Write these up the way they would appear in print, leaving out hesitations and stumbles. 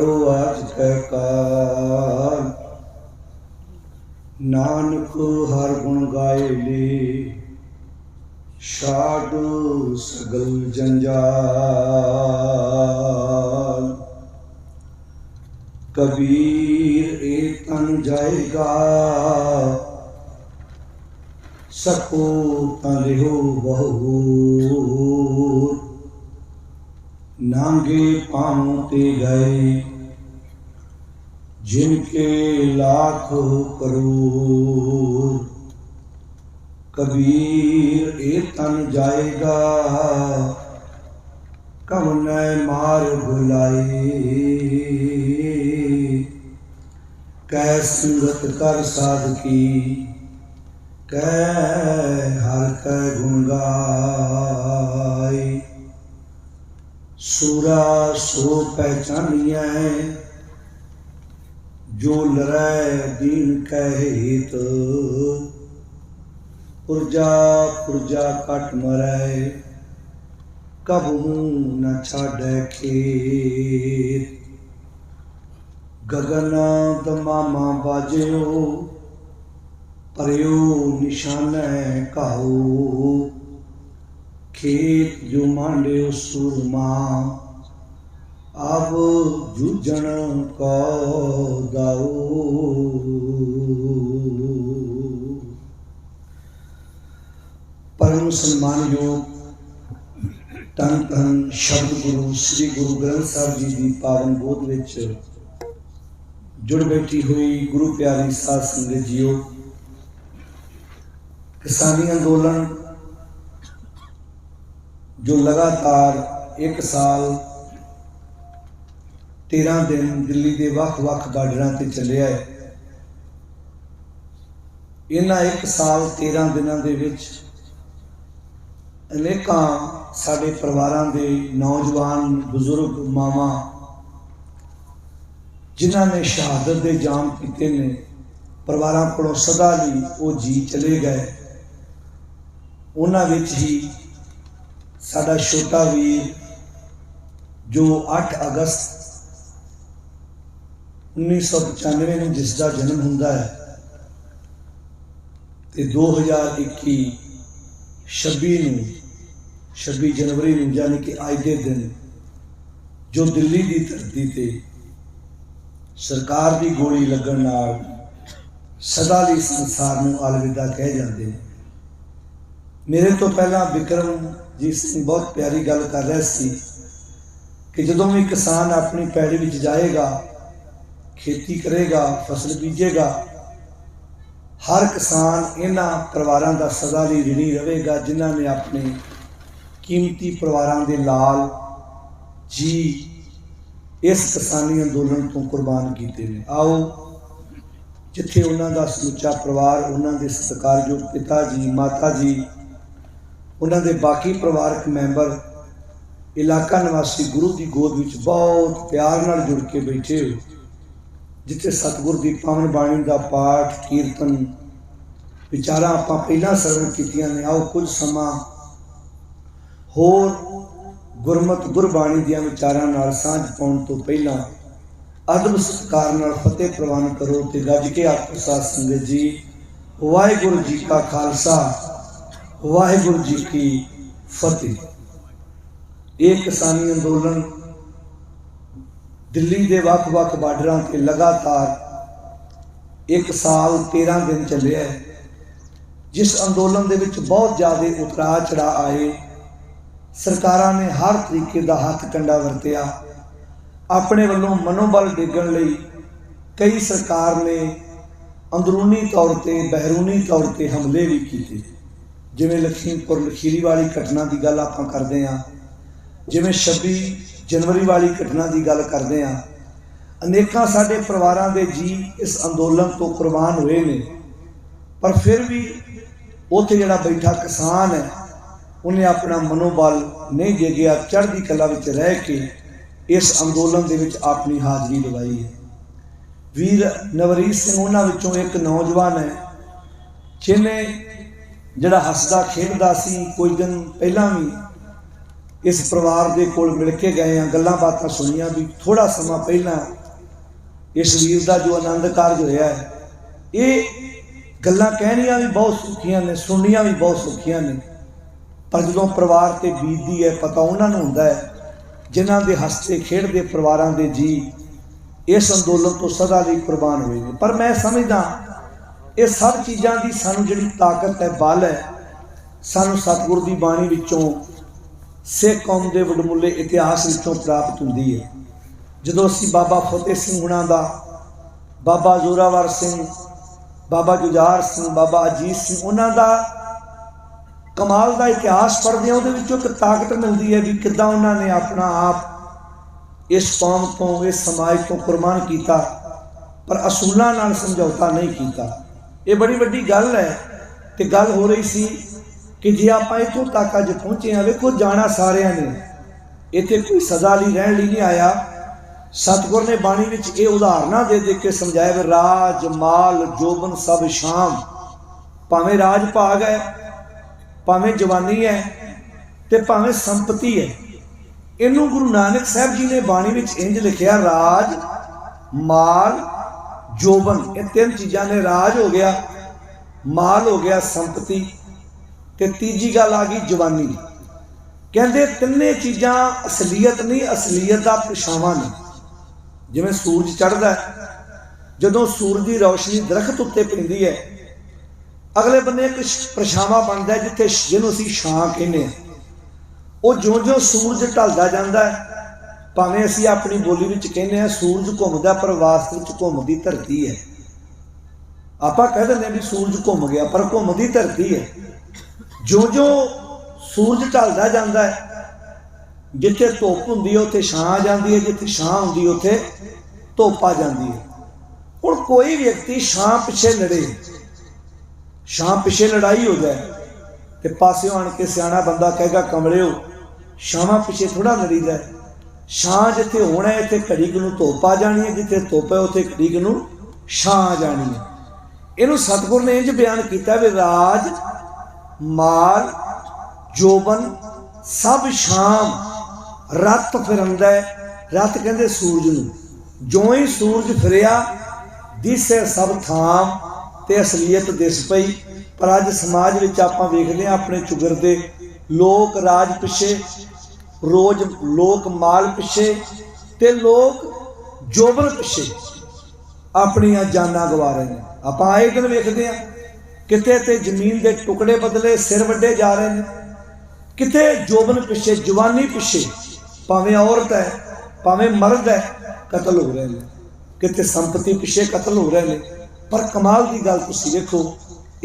करो आज कै काल। नानक हर गुण गाए ले छाड़ सगल जंजाल। कबीर ए तन जाएगा सको तन लिहो बहुत। नांगे पाँव ते गए जिनके लाख करोड़। कबीर ए तन जाएगा कवन मार बुलाए। कै संगत कर साधकी कै हर कै गुण गाए। सूरा सो पहचानिया जो लरै दीन कहित। पुरजा पुरजा कट मरै कबहू न छाड़ै खेत। गगन दमामा बाजियो परियो निशानै काऊ। खेत जो मांडियो सूरमा अब जूझण को दाऊ। परम सम्मानयोग धन धन शब्द गुरु श्री गुरु ग्रंथ साहब जी की पावन गोद विच जुड़ बैठी हुई गुरु प्यारी साध संगत जीओ। किसानी अंदोलन जो लगातार 1 साल 13 दिन दिल्ली के ਵੱਖ-ਵੱਖ ਬਾਰਡਰਾਂ ਤੇ ਚੱਲਿਆ है। इन्हां 1 साल 13 दिनों ਦੇ ਵਿੱਚ अनेकां साडे परिवारां दे नौजवान बुजुर्ग मावां जिन्हां ने शहादत दे जाम कीते ने परिवारां कोलों सदा लई वो जी चले गए। उन्हां विच ही साडा छोटा वीर जो 8 अगस्त 1995 में जिसका जन्म हुंदा है ते 2021 26 जनवरी नूं यानी कि अज के दिन जो दिल्ली की धरती ते सरकार की गोली लगन नाल सदा लई संसार नूं अलविदा कह जाते हैं। मेरे तो पहला विक्रमजीत सिंह बहुत प्यारी गल कर रहा सी कि जदों भी किसान अपनी पैड़ी विच जाएगा खेती करेगा फसल बीजेगा हर किसान इन्हां परिवारां दा सदा लई ऋणी रहेगा जिन्हां ने अपने कीमती परिवारां दे लाल जी इस किसानी अंदोलन तो कुर्बान किए हैं। आओ जिथे उन्हां दा समुचा परिवार उन्हां दे सत्कारयोग पिता जी माता जी उन्हां दे बाकी परिवारक मैंबर इलाका निवासी गुरु की गोद विच बहुत प्यार नाल जुड़ के बैठे हो। जिथे सतगुर की पावन बाणी का पाठ कीर्तन विचारा आपां पहला सरवण कीतियां ने। आओ कुछ समा होर गुरमत गुरबाणी दियां विचारां नाल सांझ पाउण तो पहला अदब सत्कार नाल फतेह प्रवान करो ते गज के आखो साध संगत जी वाहिगुरू जी का खालसा वाहिगुरू जी की फतेह। एक किसानी अंदोलन दिल्ली के ਵੱਖ-ਵੱਖ ਬਾਰਡਰਾਂ ਤੇ लगातार 1 साल 13 दिन चले है। जिस अंदोलन के विच बहुत ज़्यादा उतरा चढ़ा आए। सरकारां ने हर तरीके का हथ कंडा वरतिया। अपने वालों मनोबल डिगण लई कई सरकार ने अंदरूनी तौर पर बहरूनी तौर पर हमले भी किए। जिवें लखीमपुर लखीरी वाली घटना की गल आपां करदे हां, जिवें 26 जनवरी वाली घटना की गल करते हैं। अनेकां साडे परिवारां दे जी इस अंदोलन तो कुर्बान हुए ने पर फिर भी उत्थे जिहड़ा बैठा किसान है उन्हें अपना मनोबल नहीं जगिया। चढ़दी कला विच रह के इस अंदोलन दे विच अपनी हाज़री लवाई है। वीर नवरीत सिंह उन्हां विचों एक नौजवान है जिन्हें जिहड़ा हसदा खेडदा सी कुछ दिन पहलां भी इस परिवार के कोल मिल के गए हैं, गल्लां बातां सुनिया भी थोड़ा समा पहला इस वीर का जो आनंद कारज होया है, ये गल्लां कहनियां भी बहुत सौखियां ने, सुननियां भी बहुत सौखियां ने, पर जो परिवार से बीतती है पता उन्होंने होंदा है जिन्हां दे हसते खेडते परिवारों के जी इस अंदोलन तो सदा लिए कुर्बान हुए हैं। पर मैं समझदा ये सब चीज़ों की सानू जिहड़ी ताकत है, बल है, सानू सतगुर की बाणी विचों सिख कौम के वडमुले इतिहास विचों प्राप्त होंदी है। जदों असीं बाबा फतेह सिंह हुणां दा, बाबा जोरावर सिंह, बाबा जुझार सिंह, बाबा अजीत सिंह, उन्हां दा कमाल का इतिहास पढ़ते हैं, उहदे विचों एक ताकत मिलती है भी किद्दां उन्होंने अपना आप इस कौम तो, इस समाज तो कुर्बान किया, पर असूलों नाल समझौता नहीं किया। ये बड़ी वड्डी गल है। तो गल हो रही सी कि जे आप इतों तक अज पहुँचे हैं, वेखो जाना सारिਆਂ ने, इत्थे कोई सज़ा लई रहण लई नहीं आया। सतगुर ने बाणी विच ये उदाहरणा दे दे के समझाया भी राज माल जोबन सब शाम, भावें राज भाग है, भावें जवानी है, तो भावें संपत्ति है। इनू गुरु नानक साहब जी ने बाणी विच इंज लिखिया, राज माल जोबन, ये तीन चीज़ां ने। राज हो गया, माल हो गया, संपत्ति, ते तीजी गल आ गई जवानी। कहते तिन्ने चीज़ां असलीयत नहीं, असलीयत का परछावां ने। जिवें सूरज चढ़दा है, जदों सूरज की रोशनी दरख्त उत्ते पैंदी है, अगले बन्ने एक परछावां बनता है जिथे जिन्हों असीं छां कहने। वो ज्यों ज्यों सूरज ढलदा जांदा है, भावें असीं अपनी बोली विच कहने हैं सूरज घुमदा, पर वास्तव घुमदी धरती है। आपां कह दिंदे भी सूरज घुम गया, पर घुमदी धरती है। ज्यों ज्यों सूरज ढलदा जांदा है, जिथे धुप हुंदी है उत्थे छां आ जांदी है, जिथे छां हुंदी है उत्थे धुप आ जांदी है। हुण कोई व्यक्ति छां पिछे लड़े, छां पिछे लड़ाई हो जाए, तो पासियों आण के सियाणा बंदा कहेगा कमलिओ छावां पिछे थोड़ा लड़ीदा है। छां जिथे होना है इत्थे घड़ी नूं धुप आ जानी है, जिथे धुप है उत्थे घड़ी नूं छां आ जानी है। इनू सतगुर ने इंज बयान किया भी राज माल जोबन सब शाम, रत फिरंदा है। रत कहंदे सूरज नूं, जो ही सूरज फिरिया दिसे सब थाम, ते असलीयत दिस पई। पर अज समाज विच आपां वेखदे हां अपने चुगरदे लोग राज पिछे, रोज लोग माल पिछे, ते लोग जोबन पिछे अपनियां जानां गवा रहे हैं। आपां आए दिन वेखदे हां किते ते जमीन के टुकड़े बदले सिर वड्डे जा रहे हैं, किते जोबन पिछे जवानी पिछे, भावें औरत है भावें मर्द है, कतल हो रहे हैं, किते संपत्ति पिछे कतल हो रहे हैं। पर कमाल की गल तुसीं वेखो,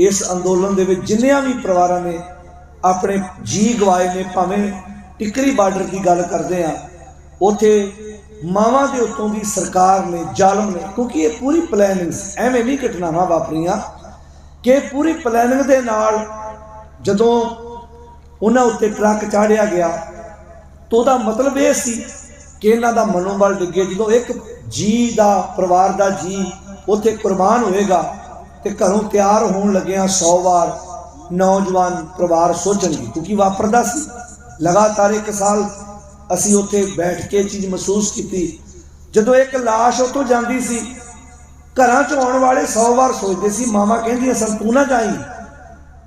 इस अंदोलन दे विच जिन्नियां भी परिवारां ने अपने जी गवाए ने, भावें टिकरी बार्डर की गल करते हैं, उत्थे मावां दे उत्तों की सरकार ने, जालम ने, क्योंकि ये पूरी प्लैनिंग एवें नहीं घटनावां वापरियां कि पूरी प्लैनिंग दे नाल जदों उन्हां उत्ते ट्रक चाढ़िया गया, तो उहदा मतलब ये सी कि इन्हां दा मनोबल डिगे। जदों एक जी दा परिवार दा जी उत्थे कुर्बान होएगा, तो घरों तैयार होण लग्गिया 100 वार नौजवान परिवार सोचणगे, क्योंकि वापरदा सी। लगातार 1 साल असीं उत्थे बैठ के चीज़ महसूस की। जदों एक लाश उत्थों जांदी सी, घरां चों आउण वाले 100 वार सोचते सी, मावां कहंदियां सन तूं ना जाई,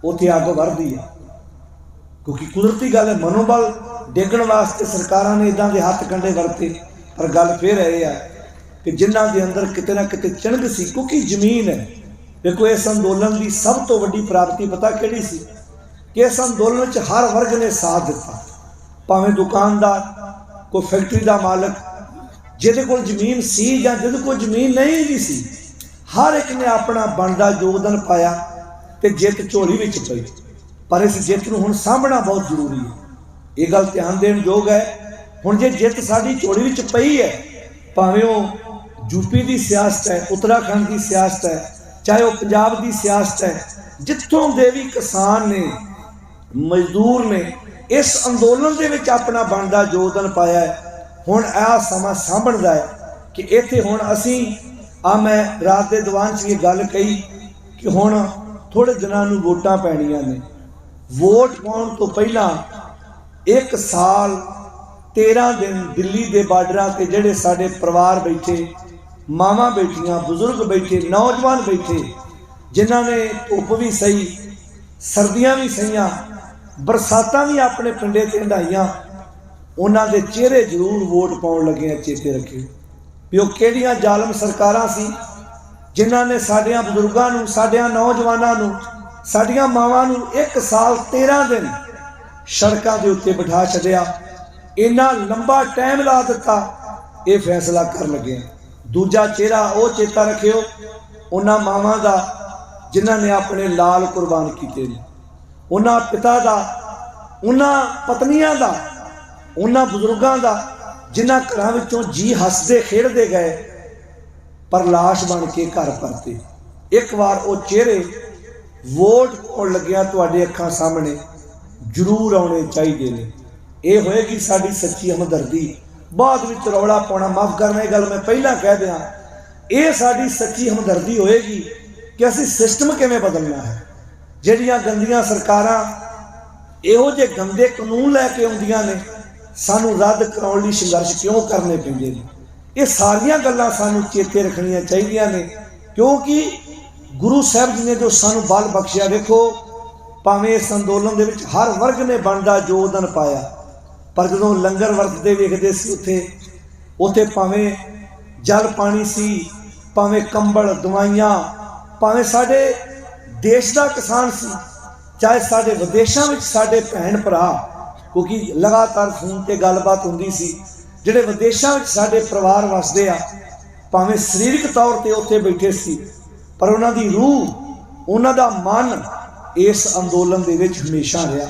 उत्थे अग वरदी है। क्योंकि कुदरती गल है, मनोबल डेगण वास्ते सरकारां ने इदां दे हत्थ कंडे वरते। पर गल फिर यह है कि जिन्हां दे अंदर किते ना किते चिणग सी, क्योंकि जमीन है। देखो इस अंदोलन की सब तो वड्डी प्राप्ति पता किहड़ी सी कि इस अंदोलन च हर वर्ग ने साथ दिता, भावें दुकानदार, कोई फैक्ट्री का मालक, जिहदे कोल जमीन सी जां जिहदे कोल जमीन नहीं भी सी, हर एक ने अपना बनदा योगदान पाया ते जित झोली विच पई। पर इस जित नूं हुण सामभना बहुत जरूरी है, ये गल ध्यान देण योग है। हुण जे जित साडी झोली विच पई है, भावें वो यूपी की सियासत है, उत्तराखंड की सियासत है, चाहे वो पंजाब की सियासत है, जिथों दे भी किसान ने, मजदूर ने इस अंदोलन दे विच अपना बनदा योगदान पाया है। हुण आ समा सामभण दा है कि इत्थे हुण असीं मैं रात के दीवान च ये गल कही कि हुण थोड़े दिनां नूं वोटां पैणीआं ने, वोट पाउण तो पहलां एक साल 13 दिन दिल्ली के बार्डर से ਜਿਹੜੇ ਸਾਡੇ परिवार बैठे, मावां बैठियां, बुजुर्ग बैठे, नौजवान बैठे, जिन्हों ने धुप भी सही, सर्दियां भी सहियां, बरसातां भी अपने पिंडे ते हंडाइयां, उन्हों के चेहरे जरूर वोट पाउण लगे। चेते रखियो भी वो किहड़ियां जालम सरकारां सी जिन्हों ने साडियां बजुर्गां नूं, साडियां नौजवानां नूं, साडियां मावां नूं 1 साल 13 दिन सड़कों के उत्ते बिठा छड्डिया। इन्ना लंबा टाइम ला दिता, ये फैसला कर लगे। दूजा चेहरा वो चेता रखियो उन्हां मावां दा जिन्हां ने अपने लाल कुर्बान किए, उन्हां पिता दा, उन्हां पत्नियां दा, उन्हां बुजुर्गां दा जिन्हां घरां विचों जी हसदे खेडदे गए पर लाश बन के घर परते। एक बार वो चेहरे वोट पाउण लग्या तुहाडे अखां सामने जरूर आने चाहिए ने। यह होएगी साडी सच्ची हमदर्दी। बाद विच रौला पाउणा माफ़ करना, यह गल मैं पहला कह दियां, ये साडी सच्ची हमदर्दी होएगी कि असीं सिस्टम किवें बदलना है। जिहड़ियां गंदियां सरकारां इहो जे गंदे कानून लैके आउंदियां ने, सानूं रद्द कराउण लई संघर्ष क्यों करने पैंदे ने। ये सारियां गल्लां सानूं चेते रखणियां चाहीदियां ने, क्योंकि गुरु साहब जी ने जो सानूं बल बख्शिया। देखो भावें इस अंदोलन दे विच हर वर्ग ने बनदा योगदान पाया, पर जदों लंगर वरतदे वेखदे सी उत्थे भावें जल पानी सी, भावें कंबल दवाइयां, भावें साडे देश का किसान सी, चाहे साडे विदेशों में साडे भैन भरा, क्योंकि लगातार फोन ते गलबात हुंदी सी, जिहड़े विदेशों में साडे परिवार वसदे आ, भावें सरीरक तौर पर उत्थे बैठे सी, पर उन्हां दी रूह, उन्हां दा मन इस अंदोलन दे विच हमेशा रहा।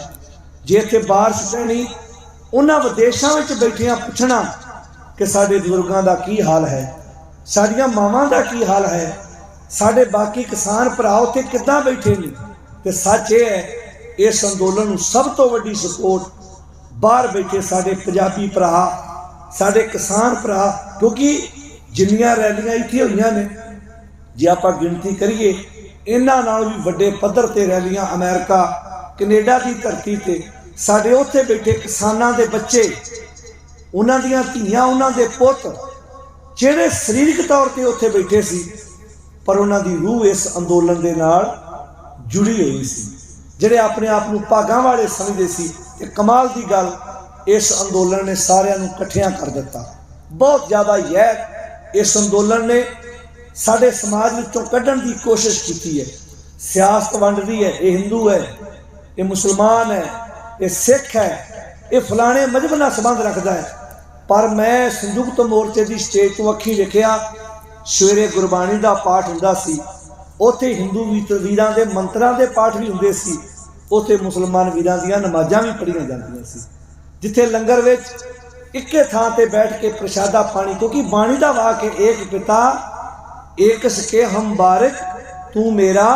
जे इत्थे बारिश पैनी, उन्हां विदेशों में बैठिया पुछना कि साडे बुजुर्गों का की हाल है, साडियां मावां का की हाल है, साडे बाकी किसान भरा उत्थे किद्दां बैठे ने। ते सच ये है इस अंदोलन सब तो वड्डी सपोर्ट बाहर बैठे साडे पंजाबी भरा, साडे किसान भरा, क्योंकि जिन्नियां रैलियां इत्थे होईयां ने, जे आपां गिनती करिए इन्हां नाल भी वड्डे पद्धर ते रैलियां अमेरिका, कनेडा की धरती ते साडे उत्थे बैठे किसानां दे बच्चे, उन्हां दीयां धीआं, उन्हां दे पुत, जिहड़े सरीरक तौर पर उत्थे बैठे सी, पर उन्हां दी रूह इस अंदोलन दे नाल जुड़ी हुई सी, जिहड़े अपने आप नूं भागां वाले समझदे सी। ते कमाल दी गल, इस अंदोलन ने सारिआं नूं इकट्ठियां कर दिता। बहुत ज़्यादा यह इस अंदोलन ने साडे समाज विचों कढण दी कोशिश की है। सियासत वंडदी है, ये हिंदू है, ये मुसलमान है, ये सिख है, ये फलाने मजहब नाल संबंध रखता है। पर मैं संयुक्त मोर्चे की स्टेज तो अखी वेखिया, सवेरे गुरबाणी का पाठ हुंदा सी, उत्थे हिंदू वीरां दे मंत्रां दे पाठ भी हुंदे सी, उत्थे मुसलमान वीरां दीयां नमाज़ां भी पढ़ियां जांदियां सी। जिथे लंगर विच इक्के थां ते बैठ के प्रशादा पानी, क्योंकि बाणी दा वाक है, एक पिता एक सके हम बारिक तू मेरा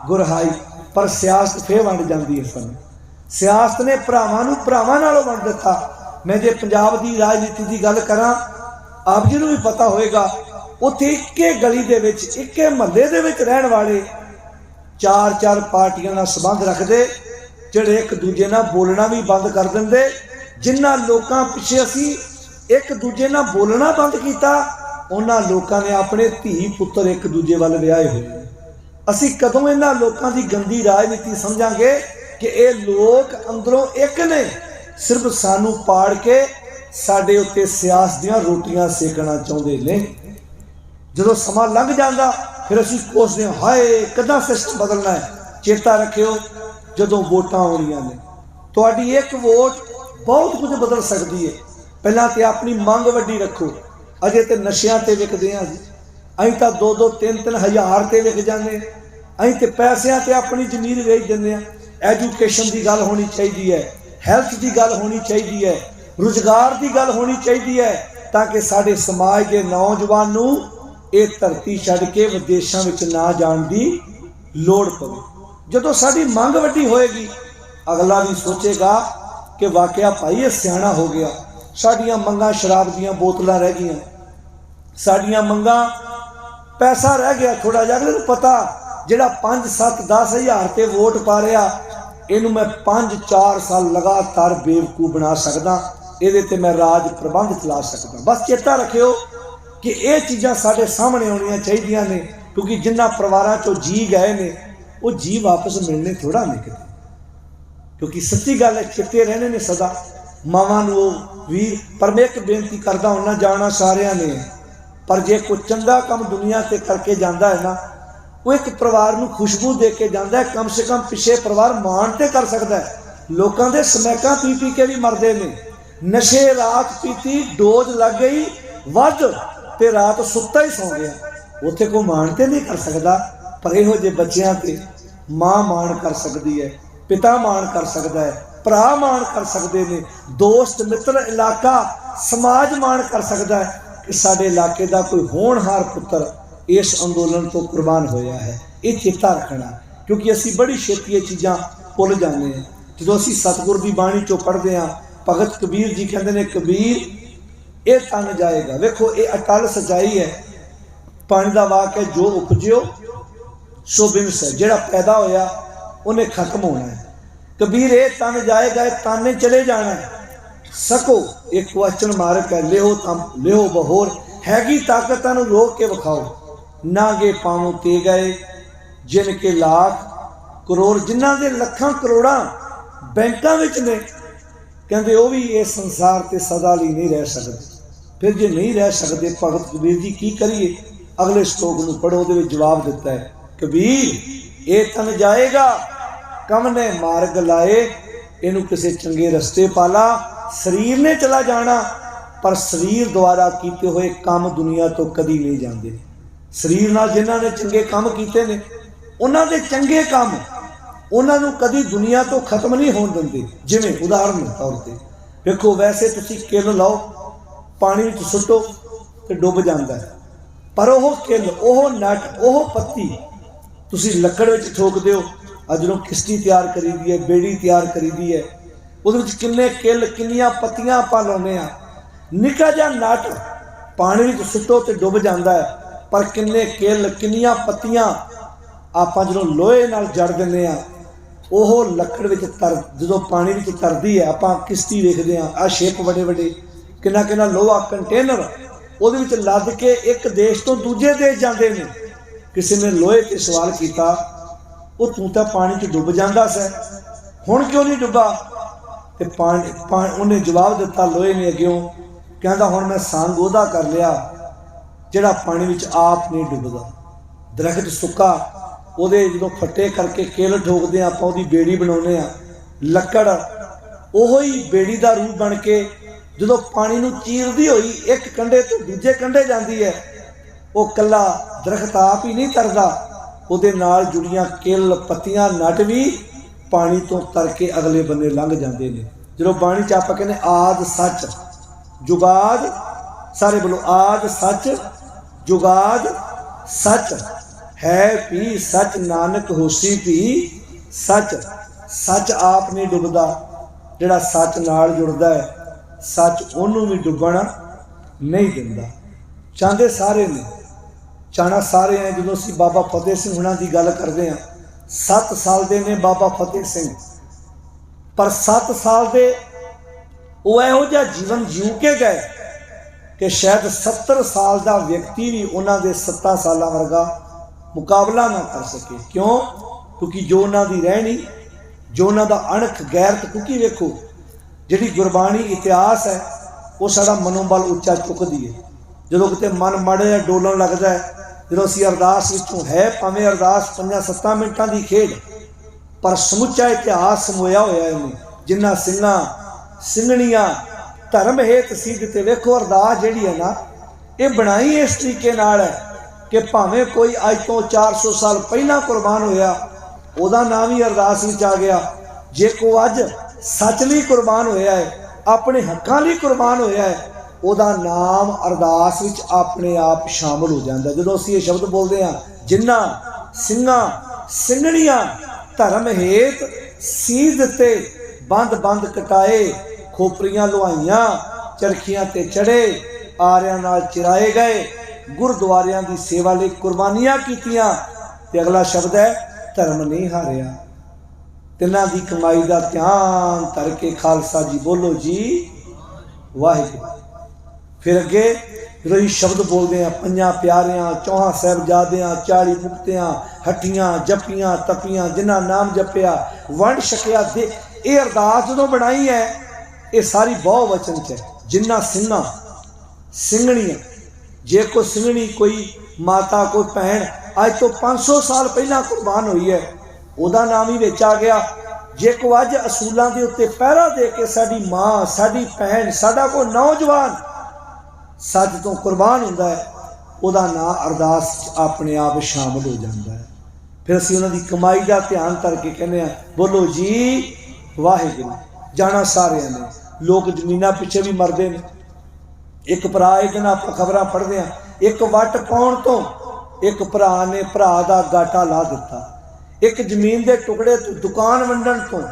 गुरहाई। पर सियासत फिर वंड जाती है। सन सियासत ने भरावां नूं भरावां नालों वंड दिता। मैं जे पंजाब की राजनीति की गल करा, आप जी नूं भी पता होएगा, उत्थे इक्के गली दे विच, इक्के महल्ले दे विच रहण वाले 4-4 पार्टियां नाल संबंध रखते, जिहड़े एक दूजे नाल बोलना भी बंद कर दिंदे। जिन्हां लोकां पिछे असीं एक दूजे नाल बोलना बंद किया, उन्हां लोकां ने अपने धी पुत्र एक दूजे वाल विआहे होए। असीं कदों इन्हां लोकां दी गंदी राजनीति समझांगे कि ये लोग अंदरों एक ने, सिर्फ सानू पाड़ के साडे उत्ते सियासत दीआं रोटियां सेकना चाहुंदे ने। जदों समा लंघ जांदा फिर असीं कोसदे हां, हाय कदां सिस्टम बदलना है। चेता रखियो जदों वोटां आउणीआं ने, तुहाडी एक वोट बहुत कुछ बदल सकती है। पहलां ते अपनी मंग वड्डी रखो। अजे तो नशियां ते विकदे हां जी, असीं तां 2-2, 3-3 हज़ार ते विक जांदे, असीं ते पैसिਆਂ ते अपनी जमीन वेच दिंदे हां। एजुकेशन की गल होनी चाहिए है, हैल्थ की गल होनी चाहिए है, रोजगार की गल होनी चाहिए है, ताकि साडे समाज के नौजवान नूं ये धरती छड्ड के विदेशों में ना जाण दी लोड़ पवे। जदों साडी मंग वड्डी होएगी, अगला भी सोचेगा कि वाकया भाई ये सियाणा हो गया। साडियां मंगां शराब दीयां बोतलां रह गईयां, साडियां मंगां पैसा रह गया थोड़ा जिहा। अगले नूं पता जिहड़ा 5-7-10 हज़ार ते वोट पा रहा इनू मैं 5-4 साल लगातार बेवकूफ़ बना सकदा, ये ते मैं राज प्रबंध चला सकदा। बस चेता रखियो कि ये चीज़ां साढ़े सामने होनियां चाहिदियां ने, क्योंकि जिन्हां परिवारां चों जी गए ने वो जी वापस मिलने थोड़ा नहीं किते, क्योंकि सच्ची गल है चिट्टे रहने ने सदा मावां नूं भी। पर मैं एक बेनती करदा हुन्ना, जाना सारिਆਂ ने, पर जे कोई चंगा काम दुनिया ते करके जाता है ना, वो एक परिवार नूं खुशबू दे के जाता है, कम से कम पिछे परिवार मान ते कर सकता है। लोगों के समैका पी पी के भी मरते हैं, नशे रात पीती डोज लग गई वध ते रात सुत्ता ही सौ गया, उत्थे कोई मान ते नहीं कर सकता। पर इहो जे बच्चों ते माँ मान कर सकती है, पिता मान कर सकता है, भरा मान कर सकते हैं, दोस्त मित्र इलाका समाज मान कर सकता है कि साडे इलाके का कोई होनहार पुत्र इस अंदोलन तो कुर्बान होया है। ये चेता रखना, क्योंकि असी बड़ी छेती ये चीज़ां भुल जाते हैं। जो असी सतगुर की बाणी चो पढ़ते हैं, भगत कबीर जी कहते हैं, कबीर ये तन जाएगा। वेखो ये अटल सच्चाई है, पानी का वाक है, जो उपजियो सो बिनस है, जिहड़ा पैदा होया उन्हें खत्म होना है। कबीर ये तन जाएगा, ये ताने चले जाना है। सको एक क्वेश्चन मार्क है, लेहो तम लेहो बहोर, हैगी ताकत नूं रोक के विखाओ, नागे पावों ते गए जिनके लाख करोड़, जिन्हां दे लखां करोड़ां बैंकां विच ने, कहंदे वो भी इस संसार ते सदा लई नहीं रह सकदे। फिर जे नहीं रह सकते भगत कबीर जी की करिए? अगले श्लोक नूं पढ़ो, उहदे विच जवाब दिता है, कबीर ये तन जाएगा कम ने मार्ग लाए, इनू किसी चंगे रस्ते पाला। शरीर ने चला जाना, पर शरीर द्वारा किए हुए काम दुनिया तो कदी नहीं जाते। शरीर नाल जिन्हां ने चंगे काम किए ने, उन्हां दे चंगे काम उन्हां नूं कदी दुनिया तो खत्म नहीं होण दिंदे। जिवें उदाहरण के तौर पर देखो, वैसे तुसीं किल लाओ, पानी में सुट्टो तो डुब जाता है, पर वह किल, वह नट, वह पत्ती तुसीं लकड़ में ठोक दो। अजों किश्ती तैयार करी दी है, बेड़ी तैयार करी दी है, वो किन्ने किल किन्नियां पत्तियां आपां लाउने आ, निक्का जिहा नट पानी में सुट्टो तो डुब जाता है, पर किन्ने किल किन्नियां पत्तियां आपां जो लोहे नाल जड़ दिंदे आ, ओह लकड़ में तर जो पानी में तरदी है, आपां किश्ती देखते हैं, आ शिप बड़े बड़े किन्ना किन्ना लोहा कंटेनर वो लद के एक देश तो दूजे देश जाते हैं। किसी ने लोहे ते सवाल किया, वो तू तो पानी च डुब जाता सै, हुण क्यों नहीं डुबा? तो पानी उन्हें जवाब दिता लोहे ने अग्यों, कहता हुण मैं संग ओहदा कर लिया जिहड़ा पानी में आप नहीं डुबदा। दरख्त सुक्का, ਉਹਦੇ ਜਦੋਂ फट्टे करके किल ठोकते आप बेड़ी बनाने, लकड़ ਉਹੀ बेड़ी का रूप बन के जो पानी नूं चीरदी हुई एक कंढे तो दूजे कंढे जाती है, वो कला दरख्त आप ही नहीं तरदा, ਉਹਦੇ नाल जुड़ियां किल पत्तियां नट भी पानी तो तर के अगले बन्ने लंघ जाते हैं। जो बाणी च आपां कहने आद सच जुगाद, सारे बोलो आद सच जुगाद सच है भी सच, नानक होसी भी सच। सच आप नहीं डुबदा, जिहड़ा सच नाल जुड़दा है सच उन्हों भी डुबण नहीं दिंदा। चाहते सारे ने, चाहना सारे हैं। जो असीं बाबा फतेह सिंह हुणां दी गल करते हैं, 7 साल दे ने बाबा फतेह सिंह, पर 7 साल दे वो इहो जिहा जीवन जीव के गए कि शायद 70 साल का व्यक्ति भी उन्हां दे 7 साल वर्गा मुकाबला ना कर सके। क्यों? क्योंकि जो उन्होंने रहनी, जो उन्होंने अणख गैरत, क्योंकि वेखो जी गुरबाणी इतिहास है वो साड़ा मनोबल उच्चा चुकती है। जो कितने मन माड़ा जिहा डोलन लगता है, जो असीं अरदास विचों है, भावें अरदास 5-7 मिनटां की खेड, पर समुचा इतिहास समोया होया इन्हें, जिन्हां सिंघां सिंघणियां धर्म हेत सिद्ध। ते वेखो अरदास जिहड़ी है ना, ये बनाई इस तरीके नाल है कि भावें कोई अज तो 400 साल पहला कुर्बान होया, ਉਹਦਾ नाम ही अरदास विच आ गया। जे को अज सच लई कुर्बान होया है, अपने हक्कां लई कुर्बान होया है, ਉਹਦਾ नाम अरदास विच अपने आप शामिल हो जाता। जो असीं ये शब्द बोलते हैं, जिन्हां ਸਿੰਘਾਂ ਸਿੰਘਣੀਆਂ धर्म हेत सीध ते बंद बंद कटाए, खोपरियां लुहाइयां चरखियां ते चढ़े, आरियां नाल चिराए गए, गुरुद्वारियां की सेवा लिए कुर्बानियां कीतियां। ते अगला शब्द है धर्म नहीं हारिया। तिन्हां दी कमाई का ध्यान धर के खालसा जी बोलो जी वाहिगुरू। फिर अगे जो शब्द बोलते हैं, पंजा प्यारियां, चौहां साहिबजादियां, 40 मुक्तियां, हट्टियां जपियां तपियां, जिन्हां नाम जपिया वंड छकिया दे। ये अरदास जो बनाई है ये सारी बहु वचन च है। जिन्ना सिंघा सिंघणियां, जे कोई सिंघणी कोई माता कोई भैन अज तो 500 साल पहला कुर्बान हुई है, ਉਹਦਾ नाम ही विच आ गया। जे को अज असूलों के उत्ते पहरा दे के साडी माँ साडी भैन साडा कोई नौजवान सच तो कुर्बान होंदा है, ਉਹਦਾ नाम अरदास अपने आप शामिल हो जाता है। फिर असीं उन्हां दी कमाई का ध्यान करके कहने बोलो जी वाहिगुरू। जाना सारिਆਂ ने, लोग जमीनां पिछे भी मरदे ने। एक भरा एक दिन आप खबरां पढ़दे हां, एक वट पाउण तो एक भरा ने भरा दा गाटा ला दिता, एक जमीन के टुकड़े तो दुकान वंडण तो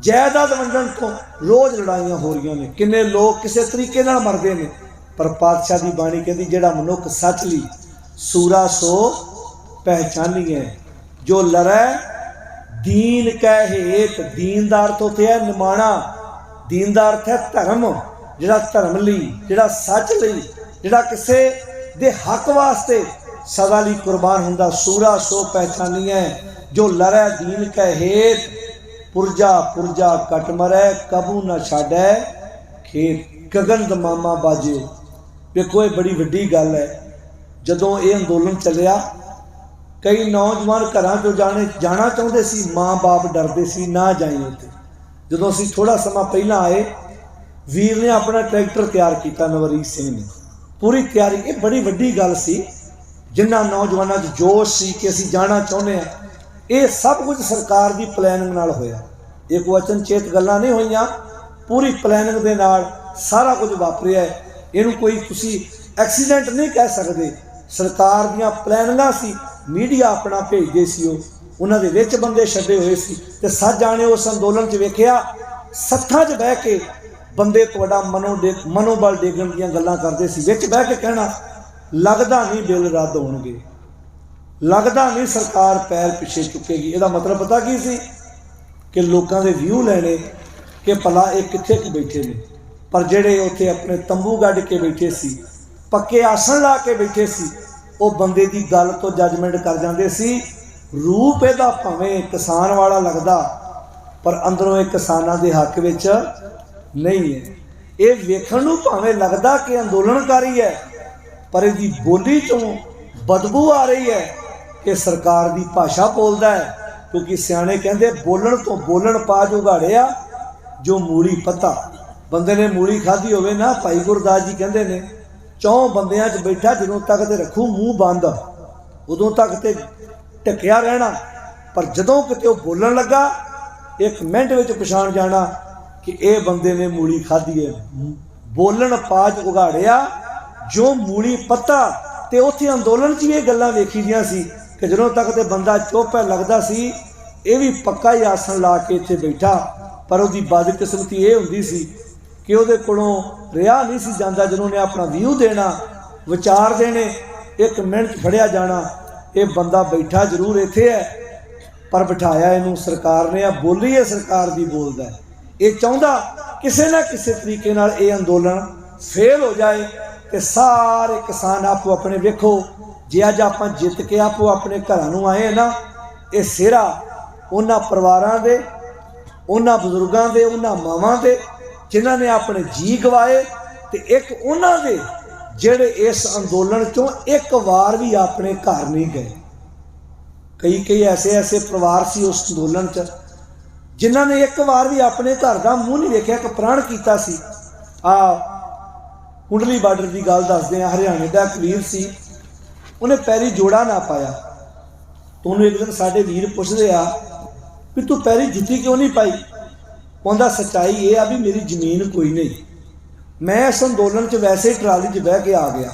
जायदाद वंडण तो रोज़ लड़ाइयां हो रही ने। किन्ने लोग किसी तरीके नाल मरदे ने, पर पातशाह की बाणी कहती जिहड़ा मनुख सच ली सूरा सो पहचानिए, जो लड़ै दीन कै हेत। दीन दा अर्थ होते है निमाणा, दीन दा अर्थ है धर्म। जिहड़ा धर्म लई, जिहड़ा सच लई, जिहड़ा किसे दे हक वास्ते सदा लई कुर्बान हुंदा, सूरा सो पहचानिए, जो लड़ै दीन कै हेत। पुरजा पुरजा कट मरै, कबू न छाडै खेत। गगन दमामा बाजे। देखो ये बड़ी वड्डी गल है। जदों ये अंदोलन चलिया कई नौजवान घरां चों जाना चाहुंदे सी, माँ बाप डरदे सी ना जाई उत्ते। जदों असीं थोड़ा समा पहलां आए, वीर ने अपना ट्रैक्टर तैयार किया, नवरीत सिंह ने पूरी तैयारी। ये बड़ी वड्डी गल सी, जिन्हां नौजवानों च जोश सी कि असीं जाना चाहुंदे हां। ये सब कुछ सरकार की प्लैनिंग नाल होया। एक वचन चेत गल्लां नहीं होईयां, पूरी प्लैनिंग दे नाल सारा कुछ वापरिया है। इहनूं कोई तुसीं एक्सीडेंट नहीं कह सकते। सरकार दीयां प्लैनिंगां सी, मीडिया अपना भेजदे सी, उन्हां दे विच बंदे छड्डे होए सी। ते सच जाने उस अंदोलन च वेखिया सत्थां च बह के बंदे तुहाडा मनोबल डेगण दीयां गल्लां करदे सी। विच बह के कहना लगदा नहीं बिल रद्द होणगे, लगदा नहीं सरकार पैर पिछे चुकेगी। इसदा मतलब पता की सी कि लोगों के व्यू लैने कि भला ये कित्थे बैठे ने। पर जेड़े उत्थे अपने तंबू गढ़ के बैठे सी, पक्के आसन ला के बैठे सी, वो बंदे की गल तो जजमेंट कर जाते सी। रूप इहदा भावें किसान वाला लगदा, पर अंदरों ये किसानां दे हक विच नहीं है। ये वेखण नूं भावें लगदा कि अंदोलनकारी है, पर इसदी बोली चों बदबू आ रही है कि सरकार की भाषा बोलता है। क्योंकि सियाणे कहते बोलण तो बोलण पा जुगाड़िया जो मूली पत्ता। बंदे ने मूली खाधी होवे ना, भाई गुरदास जी कहते हैं 4 बंदियां च बैठा जदों तक तो रखू मूँह बंद, उदों तक तो ढकिया रहना, पर जदों किते वो बोलन लगा 1 मिनट में पछाण जाना कि ये बंदे ने मूली खाधी है। बोलन पाज उगाड़िया जो मूली पत्ता। तो उत्थे अंदोलन च ये गल्लां वेखी दियां सी कि जदों तक तो बंदा चुप है लगता सी ये भी पक्का ही आसन ला के इत्थे बैठा। पर उसकी बदकिस्मती ये हुंदी सी कि उहदे कोलों रिहा नहीं सी जांदा। जदों ने अपना व्यू देना, विचार देने, 1 मिनट फड़िया जाना, ये बंदा बैठा जरूर इत्थे है पर बिठाया इनू सरकार ने। बोली है सरकार की बोलदा है। ये चाहुंदा किसी ना किसी तरीके नाल ये अंदोलन फेल हो जाए तो सारे किसान आपो अपने वेखो जे अज आप जित के आपो अपने घरों आए हैं ना, ये सिहरा उन्हां परिवारां दे, उन्हां बजुर्गां दे, उन्हां मावां दे जिन्हां ने अपने जी गवाए, तो एक उन्हां दे जिहड़े इस अंदोलन चों एक वार भी अपने घर नहीं गए। कई ऐसे ऐसे परिवार सी उस अंदोलन च जिन्हां ने एक बार भी अपने घर का मूँह नहीं वेखिया, एक प्रण किया सी। कुंडली बार्डर की गल दसदे हैं, हरियाणे का एक वीर सी, उन्हें पैरी जोड़ा ना पाया। तो उन्होंने एक दिन साडे वीर पुछदे आ भी तू पैरी जुत्ती क्यों नहीं पाई। कहंदा सच्चाई ये आ भी मेरी जमीन कोई नहीं, मैं इस अंदोलन च वैसे ही ट्राली च बह के आ गया,